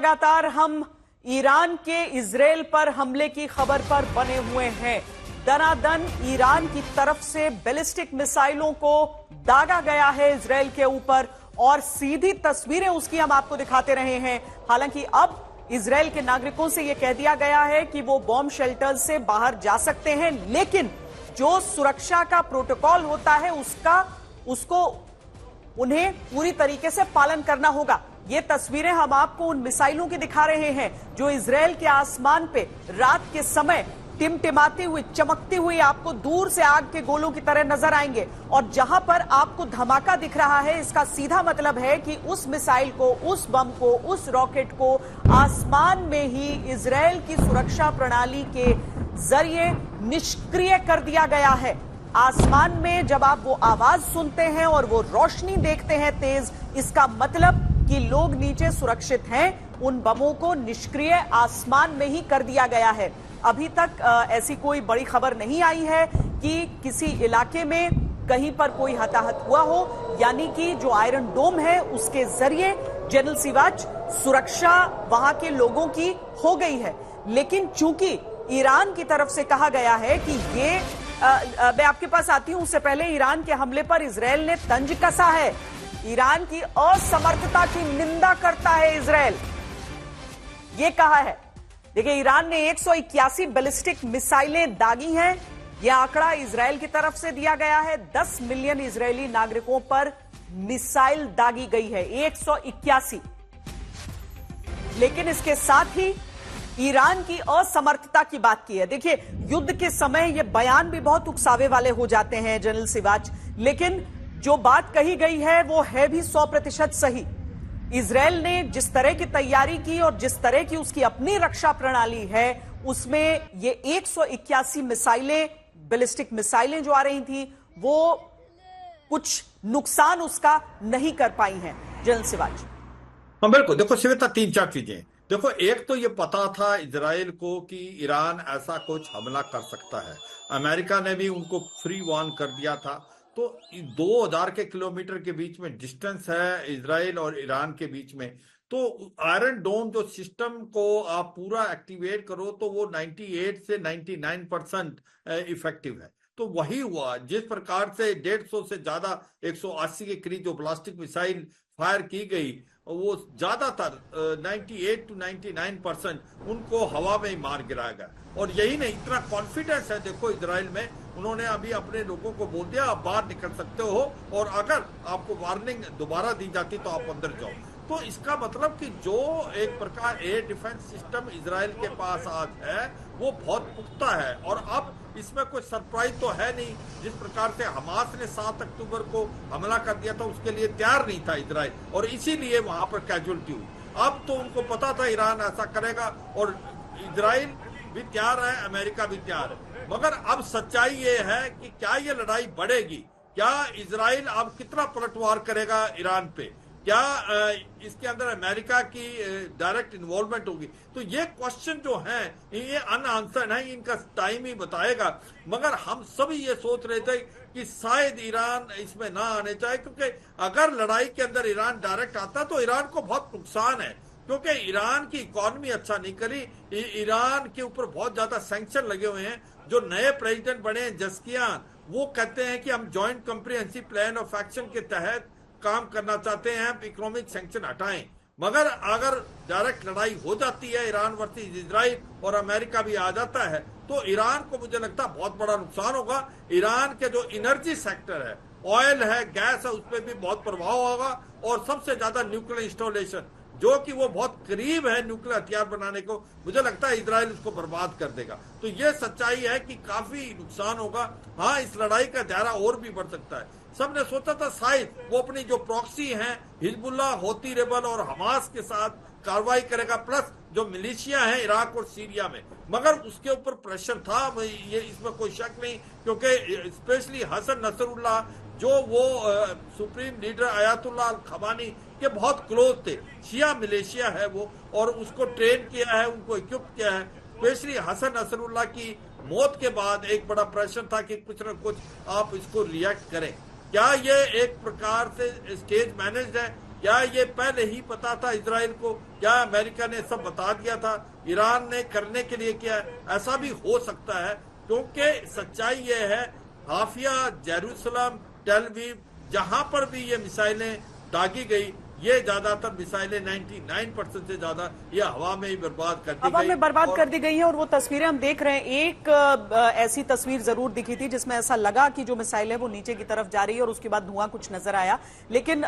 लगातार हम ईरान के इजराइल पर हमले की खबर पर बने हुए हैं। दनादन ईरान की तरफ से बैलिस्टिक मिसाइलों को दागा गया है इजराइल के ऊपर और सीधी तस्वीरें उसकी हम आपको दिखाते रहे हैं। हालांकि अब इजराइल के नागरिकों से यह कह दिया गया है कि वो बॉम्ब शेल्टर से बाहर जा सकते हैं, लेकिन जो सुरक्षा का प्रोटोकॉल होता है उसको उन्हें पूरी तरीके से पालन करना होगा। ये तस्वीरें हम आपको उन मिसाइलों की दिखा रहे हैं जो इजराइल के आसमान पे रात के समय टिमटिमाती हुई, चमकती हुई आपको दूर से आग के गोलों की तरह नजर आएंगे। और जहां पर आपको धमाका दिख रहा है, इसका सीधा मतलब है कि उस मिसाइल को, उस बम को, उस रॉकेट को आसमान में ही इजराइल की सुरक्षा प्रणाली के जरिए निष्क्रिय कर दिया गया है। आसमान में जब आप वो आवाज सुनते हैं और वो रोशनी देखते हैं तेज, इसका मतलब कि लोग नीचे सुरक्षित हैं। उन बमों को निष्क्रिय आसमान में ही कर दिया गया है। अभी तक ऐसी कोई बड़ी खबर नहीं आई है कि किसी इलाके में कहीं पर कोई हताहत हुआ हो, यानी कि जो आयरन डोम है उसके जरिए जनरल सिवाच सुरक्षा वहां के लोगों की हो गई है। लेकिन चूंकि ईरान की तरफ से कहा गया है कि ये मैं आपके पास आती हूं, उससे पहले ईरान के हमले पर इजराइल ने तंज कसा है। ईरान की असमर्थता की निंदा करता है इजराइल, ये कहा है। देखिए, ईरान ने 181 बैलिस्टिक मिसाइलें दागी हैं। यह आंकड़ा इजराइल की तरफ से दिया गया है। 10 मिलियन इजरायली नागरिकों पर मिसाइल दागी गई है, 181। लेकिन इसके साथ ही ईरान की असमर्थता की बात की है। देखिए, युद्ध के समय ये बयान भी बहुत उकसावे वाले हो जाते हैं जनरल सिवाच, लेकिन जो बात कही गई है वो है भी 100% सही। इजराइल ने जिस तरह की तैयारी की और जिस तरह की उसकी अपनी रक्षा प्रणाली है, उसमें ये 181 मिसाइलें, बैलिस्टिक मिसाइलें जो आ रही थी, वो कुछ नुकसान उसका नहीं कर पाई हैं जनरल सिवाच। हाँ बिल्कुल। देखो श्वेता, 3-4 चीजें। देखो, एक तो ये पता था इजराइल को कि ईरान ऐसा कुछ हमला कर सकता है। अमेरिका ने भी उनको फ्री वार्न कर दिया था। तो 2000 के किलोमीटर के बीच में डिस्टेंस है इजराइल और ईरान के बीच में। तो आयरन डोम जो सिस्टम को आप पूरा एक्टिवेट करो तो वो 98 से 99% इफेक्टिव है। तो वही हुआ। जिस प्रकार से 150 से ज्यादा 180 के करीब जो ब्लास्टिक मिसाइल फायर की गई, वो ज्यादातर 98 to 99% उनको हवा में ही मार गिराया गया। और यही नहीं, इतना कॉन्फिडेंस है देखो इजराइल में। उन्होंने अभी अपने लोगों को बोल दिया आप बाहर निकल सकते हो, और अगर आपको वार्निंग दोबारा दी जाती तो आप अंदर जाओ। तो इसका मतलब कि जो एक प्रकार एयर डिफेंस सिस्टम इजराइल के पास आज है वो बहुत पुख्ता है। और अब इसमें कोई सरप्राइज तो है नहीं। जिस प्रकार से हमास ने 7 अक्टूबर को हमला कर दिया था, उसके लिए तैयार नहीं था इजराइल, और इसीलिए वहां पर कैजुअलिटी हुई। अब तो उनको पता था ईरान ऐसा करेगा, और इजराइल भी तैयार है, अमेरिका भी तैयार है। मगर अब सच्चाई ये है कि क्या ये लड़ाई बढ़ेगी? क्या इजराइल अब कितना पलटवार करेगा ईरान पे? क्या इसके अंदर अमेरिका की डायरेक्ट इन्वॉल्वमेंट होगी? तो ये क्वेश्चन जो हैं ये अनआंसर्ड है, इनका टाइम ही बताएगा। मगर हम सभी ये सोच रहे थे कि शायद ईरान इसमें ना आने चाहिए, क्योंकि अगर लड़ाई के अंदर ईरान डायरेक्ट आता तो ईरान को बहुत नुकसान है, क्योंकि ईरान की इकोनॉमी अच्छा नहीं करी। ईरान के ऊपर बहुत ज्यादा सैंक्शन लगे हुए हैं। जो नए प्रेसिडेंट बने हैं जस्कियान, वो कहते हैं कि हम joint comprehensive plan of action के तहत काम करना चाहते हैं, इकोनॉमिक सैंक्शन हटाएं। मगर अगर डायरेक्ट लड़ाई हो जाती है ईरान वर्सेस इजराइल और अमेरिका भी आ जाता है, तो ईरान को मुझे लगता है बहुत बड़ा नुकसान होगा। ईरान के जो एनर्जी सेक्टर है, ऑयल है, गैस है, उस पर भी बहुत प्रभाव होगा। और सबसे ज्यादा न्यूक्लियर इंस्टॉलेशन, जो कि वो बहुत करीब है न्यूक्लियर हथियार बनाने को, मुझे लगता है इजराइल उसको बर्बाद कर देगा। तो ये सच्चाई है कि काफी नुकसान होगा। हाँ, इस लड़ाई का दायरा और भी बढ़ सकता है। सबने सोचा था शायद वो अपनी जो प्रॉक्सी हैं हिजबुल्लाह, हौती रेबल और हमास के साथ कार्रवाई करेगा, प्लस जो मिलिशिया है इराक और सीरिया में। मगर उसके ऊपर प्रेशर था, ये इसमें कोई शक नहीं, क्योंकि स्पेशली हसन नसरुल्लाह जो वो सुप्रीम लीडर अयातुल्लाह अल खमानी के बहुत क्लोज थे, शिया मिलिशिया है वो, और उसको ट्रेन किया है, उनको इक्विप किया है। स्पेशली हसन नसरुल्लाह की मौत के बाद एक बड़ा प्रेशर था कि कुछ न कुछ आप इसको रिएक्ट करें। क्या ये एक प्रकार से स्टेज मैनेज्ड है? क्या ये पहले ही पता था इजराइल को? क्या अमेरिका ने सब बता दिया था? ईरान ने करने के लिए किया? ऐसा भी हो सकता है, क्योंकि सच्चाई ये है, हाफिया, जेरूसलम, टेल अवीव, जहां पर भी ये मिसाइलें दागी गई, ये ज्यादातर मिसाइलें 99% से ज्यादा ये हवा में ही बर्बाद कर दी गई। हवा में बर्बाद कर दी गई है। और वो तस्वीरें हम देख रहे हैं, एक ऐसी तस्वीर जरूर दिखी थी जिसमें ऐसा लगा कि जो मिसाइल है वो नीचे की तरफ जा रही है और उसके बाद धुआं कुछ नजर आया। लेकिन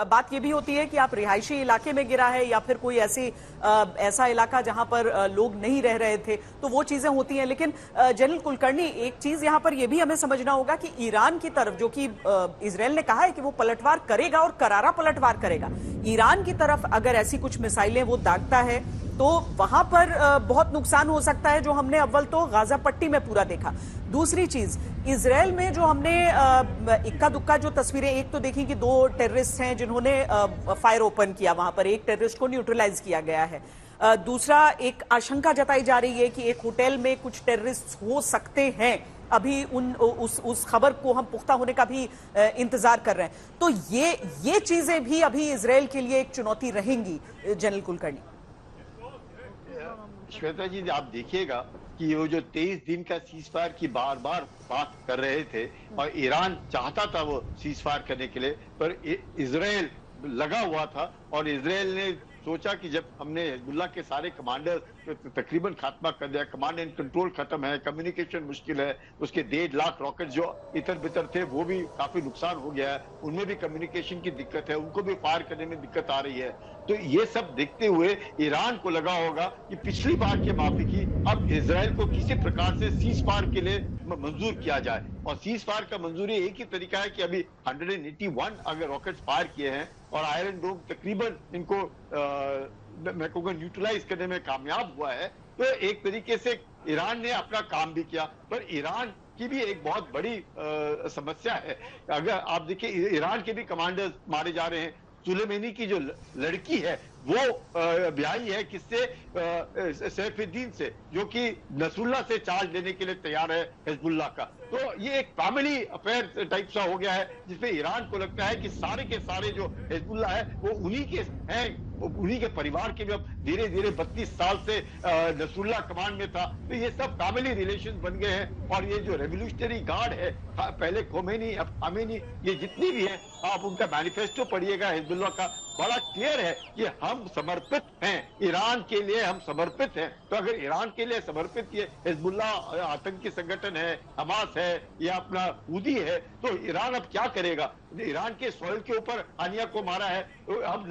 बात ये भी होती है कि आप रिहायशी इलाके में गिरा है या फिर कोई ऐसा इलाका जहां पर लोग नहीं रह रहे थे, तो वो चीजें होती हैं। लेकिन जनरल कुलकर्णी, एक चीज यहां पर यह भी हमें समझना होगा कि ईरान की तरफ, जो कि इजराइल ने कहा है कि वो पलटवार करेगा और करारा पलटवार करेगा, ईरान की तरफ अगर ऐसी कुछ मिसाइलें वो दागता है तो वहां पर बहुत नुकसान हो सकता है, जो हमने अव्वल तो गाजा पट्टी में पूरा देखा। दूसरी चीज, इजराइल में जो हमने इक्का दुक्का जो तस्वीरें एक तो देखी कि 2 टेररिस्ट हैं जिन्होंने फायर ओपन किया, वहां पर एक टेररिस्ट को न्यूट्रलाइज किया गया है। दूसरा, एक आशंका जताई जा रही है कि एक होटल में कुछ टेररिस्ट हो सकते हैं। अभी उस खबर को हम पुख्ता होने का भी इंतजार कर रहे हैं। तो ये चीजें भी अभी इजराइल के लिए एक चुनौती रहेंगी। जनरल कुलकर्णी, श्वेता जी, आप देखिएगा कि वो जो 23 दिन का सीज फायर की बार बार बात कर रहे थे और ईरान चाहता था वो सीज फायर करने के लिए, पर इजराइल लगा हुआ था। और इजराइल ने सोचा कि जब हमने हिजबुल्लाह के सारे कमांडर तकरीबन खात्मा कर दिया, कमांड एंड कंट्रोल खत्म है, कम्युनिकेशन मुश्किल है, उसके 1.5 लाख रॉकेट जो इतर बितर थे वो भी काफी नुकसान हो गया है, उनमें भी कम्युनिकेशन की दिक्कत है, उनको भी फायर करने में दिक्कत आ रही है। तो ये सब देखते हुए ईरान को लगा होगा कि पिछली बार के माफी की अब इजराइल को किसी प्रकार से सीज फायर के लिए मंजूर किया जाए। और सीज फायर का मंजूरी एक ही तरीका है कि अभी 181 अगर रॉकेट फायर किए हैं और आयरन डोम तकरीबन इनको मैं कहूँगा न्यूट्रलाइज करने में कामयाब हुआ है, तो एक तरीके से ईरान ने अपना काम भी किया। पर ईरान की भी एक बहुत बड़ी समस्या है। अगर आप देखिए, ईरान के भी कमांडर्स मारे जा रहे हैं। सुलेमानी की जो लड़की है वो ब्याही है किससे? सैफुद्दीन से, जो कि नसरुल्लाह से चार्ज लेने के लिए तैयार है हिजबुल्लाह का। तो ये एक फैमिली अफेयर टाइप सा हो गया है, जिसमें ईरान को लगता है कि सारे के सारे जो हिजबुल्लाह है वो उन्हीं के हैं, उन्हीं के परिवार के भी। अब धीरे धीरे 32 साल से नसरुल्लाह कमांड में था, तो ये सब फैमिली रिलेशन बन गए हैं। और ये जो रेवोल्यूशनरी गार्ड है, पहले खोमेनी, अब खामेनी, ये जितनी भी है, आप उनका मैनिफेस्टो पढ़िएगा हिजबुल्लाह का, बड़ा क्लियर है कि हम समर्पित हैं, ईरान के लिए हम समर्पित हैं। तो अगर ईरान के लिए समर्पित ये हिजबुल्लाह आतंकी संगठन है, हमास है या अपना हूदी है, तो ईरान अब क्या करेगा? ईरान के सॉइल के ऊपर हानिया को मारा है, अब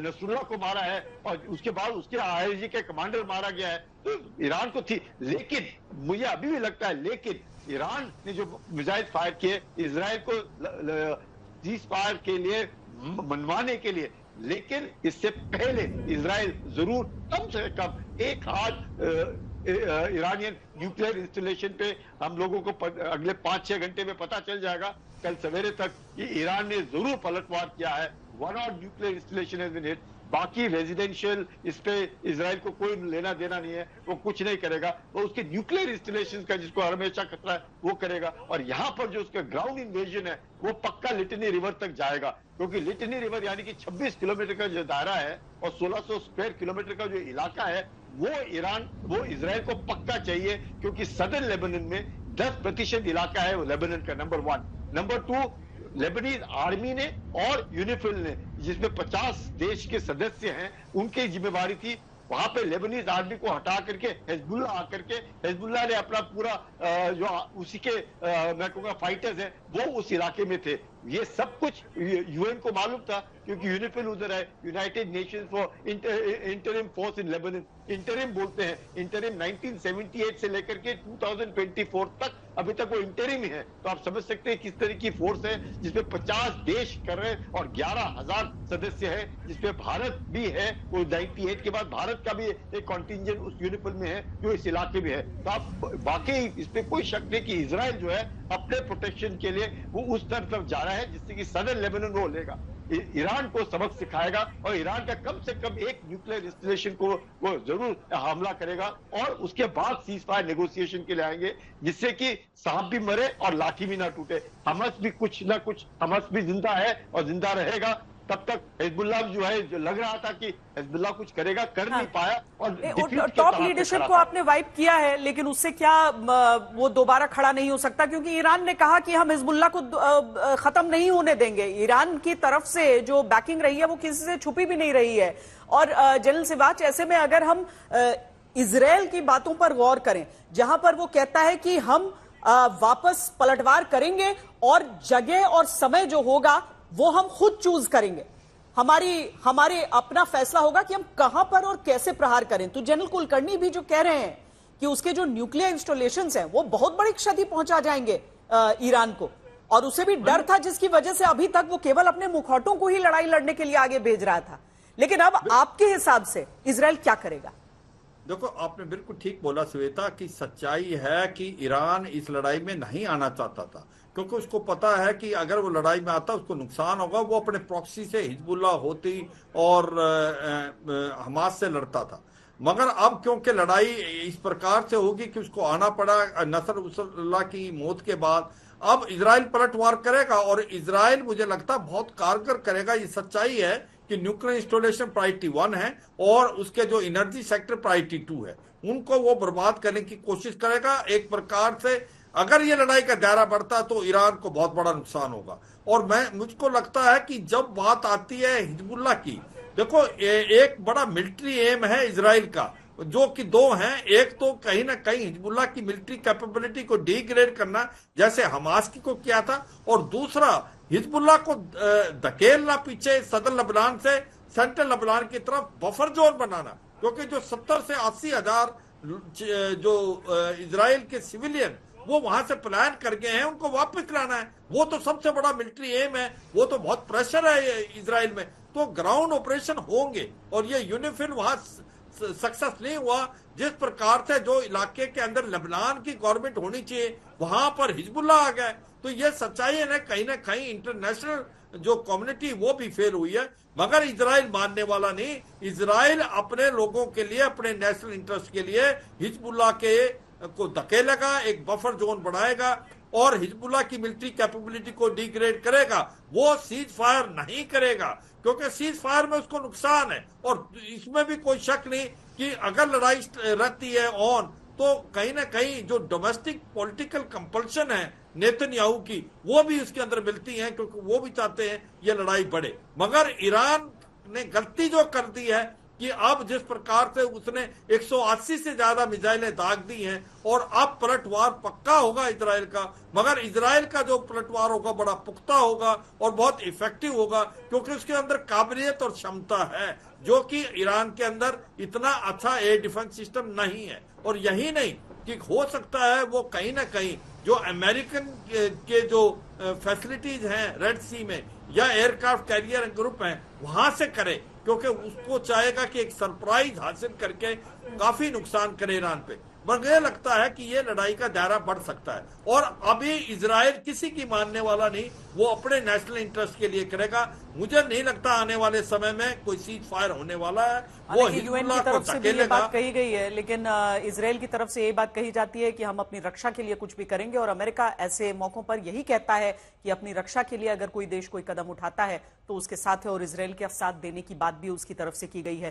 नसरुल्लाह को मारा है, और उसके बाद उसके आईआरजी के कमांडर मारा गया है। तो ईरान को थी, लेकिन मुझे अभी भी लगता है, लेकिन ईरान ने जो मिसाइल फायर किए इजराइल को सीज फायर के लिए मनवाने के लिए, लेकिन इससे पहले इजराइल जरूर कम से कम एक हाथ ईरानियन न्यूक्लियर इंस्टॉलेशन पे हम लोगों को अगले 5-6 घंटे में पता चल जाएगा, कल सवेरे तक, कि ईरान ने जरूर पलटवार किया है। 1 और nuclear installation has been hit. बाकी रेजिडेंशियल इस पे इजराइल को कोई लेना देना नहीं है, वो कुछ नहीं करेगा। वो उसके न्यूक्लियर इंस्टॉलेशन का जिसको हमेशा खतरा है वो करेगा। और यहाँ पर जो उसका ग्राउंड इन्वेजन है वो पक्का लिटनी रिवर तक जाएगा, क्योंकि लिटनी रिवर यानी कि 26 किलोमीटर का जो दायरा है और 1600 स्क्वायर किलोमीटर का जो इलाका है, वो इजराइल को पक्का चाहिए, क्योंकि सदर्न लेबनान में 10% इलाका है वो लेबनान का, नंबर 1। नंबर 2, लेबनीज आर्मी ने और यूनिफिल ने, जिसमें 50 देश के सदस्य हैं, उनकी जिम्मेवारी थी। वहां पे लेबनीज आर्मी को हटा करके हिजबुल्लाह आकर के, हिजबुल्लाह ने अपना पूरा जो उसी के मैं कहूँगा फाइटर्स हैं वो उस इलाके में थे। ये सब कुछ यूएन को मालूम था, क्योंकि यूनिफिल उधर है, United Nations for interim force in Lebanon, interim बोलते हैं। इंटरिम 1978 से लेकर के 2024 तक अभी तक वो इंटरिम ही है। तो आप समझ सकते हैं किस तरह की फोर्स है, जिसमें 50 देश कर रहे हैं और 11,000 सदस्य है, जिसमें भारत भी है। वो 98 के बाद भारत का भी एक कॉन्टिंजेंट उस यूनिफिल में है जो इस इलाके में है। तो आप वाकई इस पे कोई शक नहीं कि इजराइल जो है अपने प्रोटेक्शन के लिए वो उस तरफ जा रहा है, जिससे कि सदर्न लेबनान वो लेगा, ईरान को सबक सिखाएगा और ईरान का कम से कम एक न्यूक्लियर इंस्टॉलेशन को वो जरूर हमला करेगा। और उसके बाद सीज फायर नेगोशिएशन के लिए आएंगे, जिससे कि सांप भी मरे और लाठी भी ना टूटे। हमास भी कुछ ना कुछ, हमास भी जिंदा है और जिंदा रहेगा, तब तक हिजबुल्लाह जो है, जो लग रहा था कि हिजबुल्लाह कुछ करेगा, कर नहीं पाया और टॉप लीडरशिप को आपने वाइप किया है, लेकिन उससे क्या वो दोबारा खड़ा नहीं हो सकता? क्योंकि ईरान ने कहा कि हम हिजबुल्लाह को खत्म नहीं होने देंगे। ईरान की तरफ से जो बैकिंग रही है वो किसी से छुपी भी नहीं रही है। और जनरल सिवाच, ऐसे में अगर हम इजराइल की बातों पर गौर करें, जहां पर वो कहता है कि हम वापस पलटवार करेंगे और जगह और समय जो होगा वो हम खुद चूज करेंगे, हमारे अपना फैसला होगा कि हम कहां पर और कैसे प्रहार करें। तो जनरल कुलकर्णी भी जो कह रहे हैं कि उसके जो न्यूक्लियर इंस्टॉलेशंस हैं वो बहुत बड़ी क्षति पहुंचा जाएंगे ईरान को, और उसे भी डर था जिसकी वजह से अभी तक वो केवल अपने मुखौटों को ही लड़ाई लड़ने के लिए आगे भेज रहा था। लेकिन अब आपके हिसाब से इजराइल क्या करेगा? देखो, आपने बिल्कुल ठीक बोला श्वेता कि सच्चाई है कि ईरान इस लड़ाई में नहीं आना चाहता था, क्योंकि उसको पता है कि अगर वो लड़ाई में आता उसको नुकसान होगा। वो अपने प्रॉक्सी से हिजबुल्लाह होती और हमास से लड़ता था। मगर अब क्योंकि लड़ाई इस प्रकार से होगी कि उसको आना पड़ा नसरुल्लाह की मौत के बाद, अब इजराइल पलटवार करेगा और इजराइल मुझे लगता है बहुत कारगर करेगा। ये सच्चाई है कि न्यूक्लियर इंस्टॉलेशन प्रायोरिटी 1 है और उसके जो एनर्जी सेक्टर प्रायोरिटी 2 है, उनको वो बर्बाद करने की कोशिश करेगा। एक प्रकार से अगर ये लड़ाई का दायरा बढ़ता तो ईरान को बहुत बड़ा नुकसान होगा। और मुझको लगता है कि जब बात आती है हिजबुल्लाह की, देखो एक बड़ा मिलिट्री एम है इजराइल का, जो कि दो हैं। एक तो कहीं ना कहीं हिजबुल्लाह की मिलिट्री कैपेबिलिटी को डिग्रेड करना, जैसे हमास की को किया था, और दूसरा हिजबुल्लाह को धकेलना पीछे सदर लबनान से सेंट्रल लबनान की तरफ बफर जोन बनाना, क्योंकि जो 70 से 80 हजार जो इजराइल के सिविलियन वो वहां से पलायन कर गए हैं, उनको वापस लाना है। वो तो सबसे बड़ा मिलिट्री एम है, वो तो बहुत प्रेशर है इजराइल में। तो ग्राउंड ऑपरेशन होंगे और ये यूनिफिल वहां सक्सेस नहीं हुआ। जिस प्रकार से जो इलाके के अंदर लेबनान की गवर्नमेंट होनी चाहिए वहां पर हिजबुल्लाह आ गए, तो ये सच्चाई है ना कहीं इंटरनेशनल जो कम्युनिटी वो भी फेल हुई है। मगर इजराइल मानने वाला नहीं। इजराइल अपने लोगों के लिए, अपने नेशनल इंटरेस्ट के लिए हिजबुल्लाह के को धकेलेगा, एक बफर जोन बढ़ाएगा और हिजबुल्लाह की मिलिट्री कैपेबिलिटी को डिग्रेड करेगा। वो सीज फायर नहीं करेगा, क्योंकि सीज फायर में उसको नुकसान है। और इसमें भी कोई शक नहीं कि अगर लड़ाई रहती है ऑन, तो कहीं ना कहीं जो डोमेस्टिक पॉलिटिकल कंपल्शन है नेतन्याहू की, वो भी उसके अंदर मिलती है, क्योंकि वो भी चाहते हैं ये लड़ाई बढ़े। मगर ईरान ने गलती जो कर दी है कि अब जिस प्रकार से उसने 180 से ज्यादा मिसाइलें दाग दी हैं और अब पलटवार पक्का होगा इजराइल का। मगर इजराइल का जो पलटवार होगा बड़ा पुख्ता होगा और बहुत इफेक्टिव होगा, क्योंकि उसके अंदर काबिलियत और क्षमता है, जो कि ईरान के अंदर इतना अच्छा एयर डिफेंस सिस्टम नहीं है। और यही नहीं कि हो सकता है वो कहीं ना कहीं जो अमेरिकन के जो फैसिलिटीज हैं रेड सी में या एयरक्राफ्ट कैरियर ग्रुप हैं वहां से करे, क्योंकि उसको चाहेगा कि एक सरप्राइज हासिल करके काफी नुकसान करे ईरान पे। मुझे लगता है कि ये लड़ाई का दायरा बढ़ सकता है और अभी इजराइल किसी की मानने वाला नहीं, वो अपने नेशनल इंटरेस्ट के लिए करेगा। मुझे नहीं लगता आने वाले समय में कोई सीज फायर होने वाला है। वो यूएन की तरफ से भी ये बात कही गई है, लेकिन इजराइल की तरफ से ये बात कही जाती है कि हम अपनी रक्षा के लिए कुछ भी करेंगे, और अमेरिका ऐसे मौकों पर यही कहता है कि अपनी रक्षा के लिए अगर कोई देश कोई कदम उठाता है तो उसके साथ है, और इजराइल के साथ देने की बात भी उसकी तरफ से की गई है।